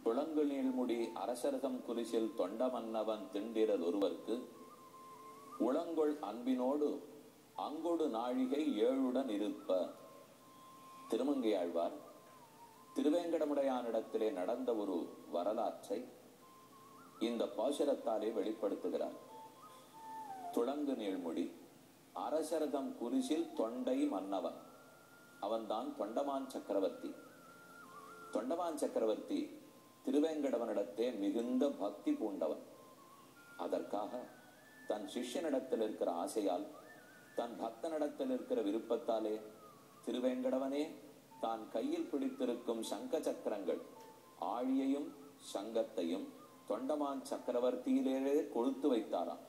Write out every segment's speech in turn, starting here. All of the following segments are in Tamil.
துளங்கு நீள்முடி அரசர்தம் குறிசில் தொண்ட மன்னவன் திண்டிரல் ஒருவர்க்கு உளங்கொள் அன்பினோடு அங்கொடு நாழிகை ஏழுடன் இருப்ப. திருமங்கையாழ்வார் திருவேங்கடமுடையானிடத்திலே நடந்த ஒரு வரலாற்றை இந்த பாசுரத்தாலே வெளிப்படுத்துகிறார். துளங்கு நீள்முடி அரசர்தம் குறிசில் தொண்டை மன்னவன், அவன்தான் தொண்டமான் சக்கரவர்த்தி. தொண்டமான் சக்கரவர்த்தி திருவேங்கடவனிடத்தே மிகுந்த பக்தி பூண்டவன். அதற்காக தன் சிஷ்யனிடத்தில் இருக்கிற ஆசையால், தன் பக்தனிடத்தில் இருக்கிற விருப்பத்தாலே திருவேங்கடவனே தான் கையில் பிடித்திருக்கும் சங்க சக்கரங்கள் ஆழியையும் சங்கத்தையும் தொண்டமான் சக்கரவர்த்தியிலே கொழுத்து வைத்தாராம்.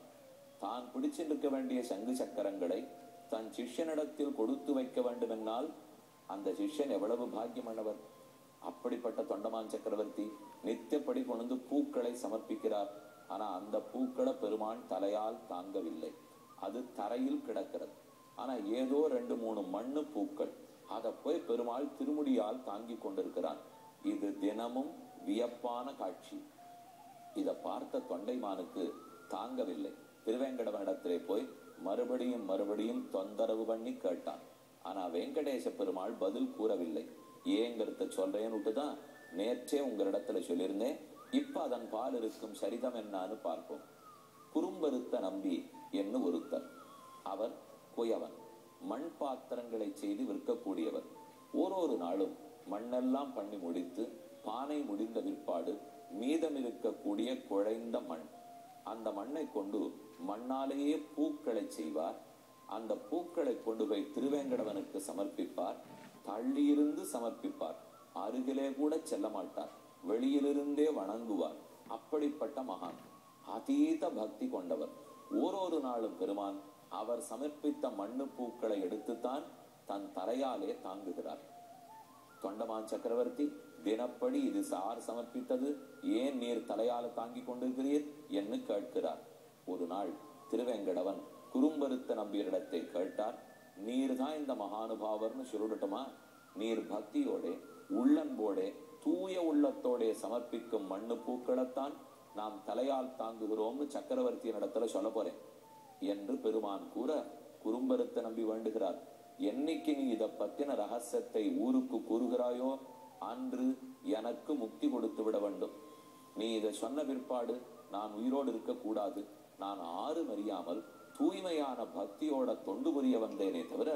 தான் பிடிச்சிருக்க வேண்டிய சங்கு சக்கரங்களை தன் சிஷ்யனிடத்தில் கொடுத்து வைக்க வேண்டும் என்னால் அந்த சிஷ்யன் எவ்வளவு பாக்கியமானவர்! அப்படிப்பட்ட தொண்டமான் சக்கரவர்த்தி நித்தியப்படி கொண்டு பூக்களை சமர்ப்பிக்கிறார். ஆனா அந்த பூக்களை பெருமான் தலையால் தாங்கவில்லை, அது தரையில் கிடக்கிறது. ஆனா ஏதோ 2-3 மண்ணு பூக்கள் அதை போய் பெருமாள் திருமுடியால் தாங்கி கொண்டிருக்கிறான். இது தினமும் வியப்பான காட்சி. இதை பார்த்த தொண்டைமானுக்கு தாங்கவில்லை. திருவேங்கடவனிடத்திலே போய் மறுபடியும் தொந்தரவு பண்ணி கேட்டான். ஆனா வெங்கடேச பெருமாள் பதில் கூறவில்லை. ஏங்கிறத சொல்றேன்னுட்டுதான் நேற்றே உங்களிடத்துல சொல்லியிருந்தேன். இப்ப அதன் பால் இருக்கும் சரிதம் என்னான்னு பார்ப்போம். குறும்பருத்த நம்பி என்று ஒருத்தர். அவர் குயவன், மண் பாத்திரங்களை செய்து விற்கக்கூடியவர். ஒரு நாளும் மண்ணெல்லாம் பண்ணி முடித்து பானை முடிந்த விற்பாடு மீதம் இருக்கக்கூடிய குழைந்த மண், அந்த மண்ணை கொண்டு மண்ணாலேயே பூக்களை செய்வார். அந்த பூக்களை கொண்டு போய் திருவேங்கடவனுக்கு சமர்ப்பிப்பார். தள்ளியிருந்து சமர்ப்பிப்பார், அருகிலே கூட செல்ல மாட்டார், வெளியிலிருந்தே வணங்குவார். அப்படிப்பட்ட மகான், அதீத பக்தி கொண்டவர். ஒரு நாளும் பெருமான் அவர் சமர்ப்பித்த மண்ணு பூக்களை எடுத்துத்தான் தன் தலையாலே தாங்குகிறார். தொண்டமான் சக்கரவர்த்தி தினப்படி இது சார் சமர்ப்பித்தது, ஏன் நீர் தலையால தாங்கி கொண்டிருக்கிறீர் என்று கேட்கிறார். ஒரு நாள் திருவேங்கடவன் குறும்பருத்த நம்பியரிடத்தை கேட்டார். நீர் தான் இந்த மகானுபாவர்னு சொல்லட்டுமா? நீர் பக்தியோட உள்ளன்போட தூய உள்ளத்தோட சமர்ப்பிக்கும் மண்ணு பூக்களைத்தான் நாம் தலையால் தாங்குகிறோம்னு சக்கரவர்த்தியின் இடத்துல சொல்ல போறேன் என்று பெருமான் கூற, குறும்பருத்த நம்பி வேண்டுகிறார். என்னைக்கு நீ இதை பத்தின ரகசியத்தை ஊருக்கு கூறுகிறாயோ அன்று எனக்கு முக்தி கொடுத்து விட வேண்டும். நீ இதை சொன்ன பிற்பாடு நான் உயிரோடு இருக்க கூடாது. நான் ஆறும் அறியாமல் தூய்மையான பக்தியோட தொண்டு புரிய வந்தேனே தவிர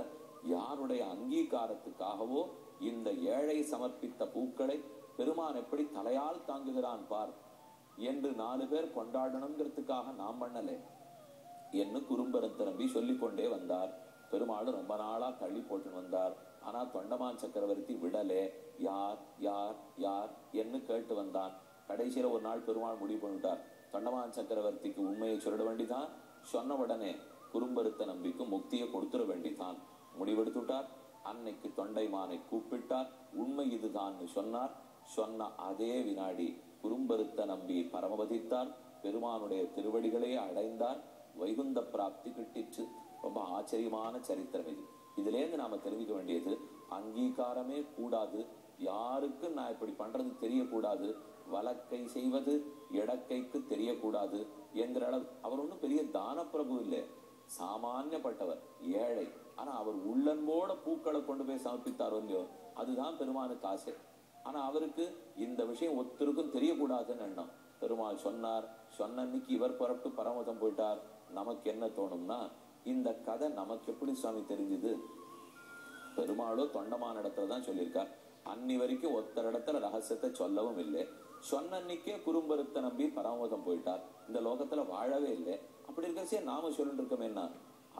யாருடைய அங்கீகாரத்துக்காகவோ இந்த ஏழை சமர்ப்பித்த பூக்களை பெருமான் எப்படி தலையால் தாங்குகிறான் பார் என்று 4 பேர் கொண்டாடணுங்கிறதுக்காக நாம் பண்ணலே என்று குறும்பருத்த நம்பி சொல்லிக் கொண்டே வந்தார். பெருமாள் ரொம்ப நாளா தள்ளி போட்டு வந்தார். ஆனா தொண்டமான் சக்கரவர்த்தி விடலே. யார் யார் யார் என்று கேட்டு வந்தான். கடைசியில ஒரு நாள் பெருமாள் முடிவு பண்ணிட்டார், தொண்டமான் சக்கரவர்த்திக்கு உண்மையை சொல்ல வேண்டிதான். சொன்ன உடனே குறும்பருத்த நம்பிக்கு முக்தியை கொடுத்துட வேண்டிதான் முடிவெடுத்துட்டார். அன்னைக்கு தொண்டைமானை கூப்பிட்டார். உண்மை இதுதான் சொன்னார். சொன்ன அதே வினாடி குறும்பருத்த நம்பி பரமபதித்தார். பெருமானுடைய திருவடிகளே அடைந்தார். வைகுந்த பிராப்தி கிட்டிற்று. ரொம்ப ஆச்சரியமான சரித்திரம் இது. இதுல இருந்து நாம தெரிவிக்க வேண்டியது, அங்கீகாரமே கூடாது. யாருக்கு நான் இப்படி பண்றது தெரியக்கூடாது, வலக்கை செய்வது இடக்கைக்கு தெரியக்கூடாது என்கிற அளவு. அவர் ஒன்றும் பெரிய தான பிரபு இல்லை, சாமானியப்பட்டவர், ஏழை. ஆனா அவர் உள்ளன்போட பூக்களை கொண்டு போய் சமர்ப்பித்தாரோ இல்லையோ, அதுதான் பெருமானுக்கு ஆசை. ஆனா அவருக்கு இந்த விஷயம் ஒருத்தருக்கும் தெரியக்கூடாதுன்னு எண்ணம். பெருமாள் சொன்னார். சொன்ன அன்னைக்கு இவர் புறப்பட்டு பரமதம் போயிட்டார். நமக்கு என்ன தோணும்னா, இந்த கதை நமக்கு எப்படி சுவாமி தெரிஞ்சது? பெருமாளோ தொண்டமான இடத்துலதான் சொல்லியிருக்கார். அன்னி வரைக்கும் ஒருத்தர் இடத்துல ரகசியத்தை சொல்லவும் இல்லை. சொன்ன அன்னைக்கே குறும்பருத்த நம்பி பரமதம் போயிட்டார். இந்த லோகத்துல வாழவே இல்லை. அப்படி இருக்கிறச்சே நாம சொல்லிட்டு இருக்கோம் என்ன?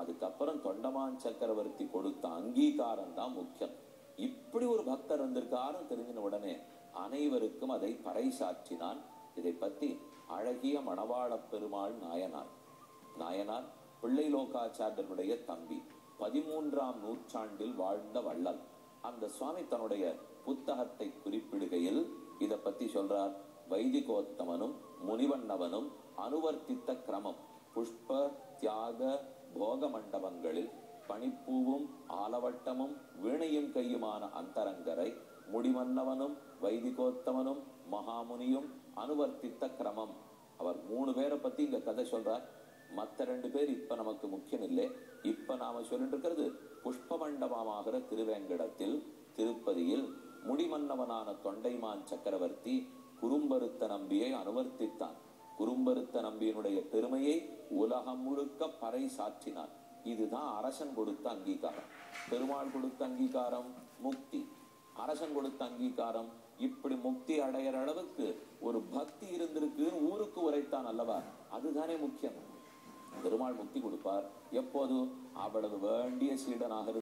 அதுக்கப்புறம் தொண்டமான் சக்கரவர்த்தி கொடுத்த அங்கீகாரம் தான் முக்கியம். இப்படி ஒரு பக்தர் வந்திருக்காருன்னு தெரிஞ்சின உடனே அனைவருக்கும் அதை பறைசாற்றினான். இதை பத்தி அழகிய மணவாள பெருமாள் நாயனார் பிள்ளை லோகாச்சாரியருடைய தம்பி, 13ஆம் நூற்றாண்டில் வாழ்ந்த வள்ளல். அந்த சுவாமி தன்னுடைய புத்தகத்தை குறிப்பிடுகையில் இதை பத்தி சொல்றார். வைதிகோத்தமனும் முனிவண்ணவனும் அனுவர்த்தித்த கிரமம் புஷ்ப தியாக போக மண்டபங்களில் பனிப்பூவும் ஆலவட்டமும் வீணையும் கையுமான அந்தரங்கரை முடிமன்னவனும் வைதிகோத்தமனும் மகாமுனியும் அனுவர்த்தித்த கிரமம். அவர் 3 பேரை பத்தி இங்க கதை சொல்றார். மத்த 2 பேர் இப்ப நமக்கு முக்கியம் இல்லை. இப்ப நாம சொல்லிட்டு இருக்கிறது புஷ்பமண்டபமாகிற திருவேங்கடத்தில் திருப்பதியில் முடிமன்னவனான தொண்டைமான் சக்கரவர்த்தி குறும்பருத்த நம்பியை அனுவர்த்தித்தான். குறும்பருத்த நம்பியினுடைய பெருமையை உலகம் முழுக்க பறை சாற்றினார். இதுதான் அரசன் கொடுத்த அங்கீகாரம். பெருமாள் கொடுத்த அங்கீகாரம் முக்தி, அரசன் கொடுத்த அங்கீகாரம் இப்படி முக்தி அடையிற அளவுக்கு ஒரு பக்தி இருந்திருக்குன்னு ஊருக்கு உரைத்தான் அல்லவா? அதுதானே முக்கியம். பெருமாள் முக்தி கொடுப்பார் எப்போது? அவ்வளவு வேண்டிய சீடனாக